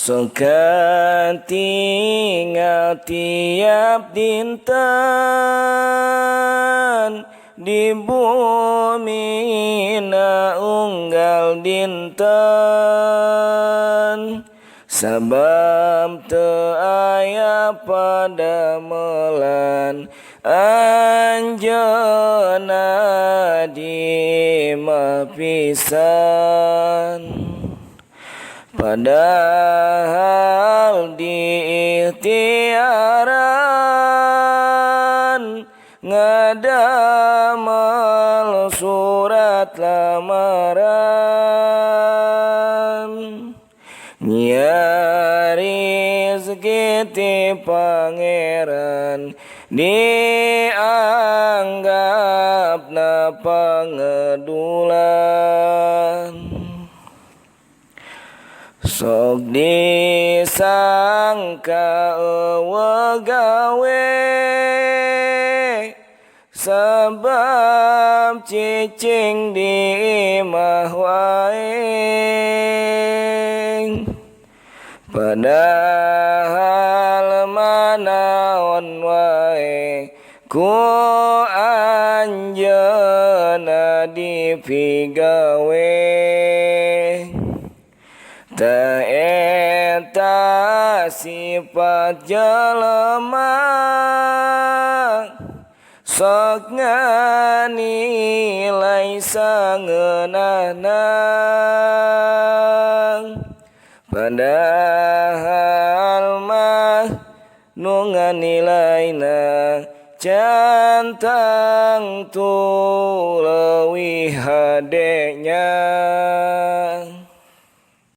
Sokatingal tiap dinten di bumi na unggal dinten, sabab teu aya padamelan anjeunna di mapisan. Padahal diikhtiaran ngadamal surat lamaran, nyari rezeki ti pangeran dianggapna pangedulan. Sok disangka eueuh gawe sabab cicing di imah wae, padahal manaon wae ku anjeunna dipigawe. Ta eta sifat jelema sok nganilai sangeunahna, padahal mah nu nganilaina cantang tu leuwih hadenya.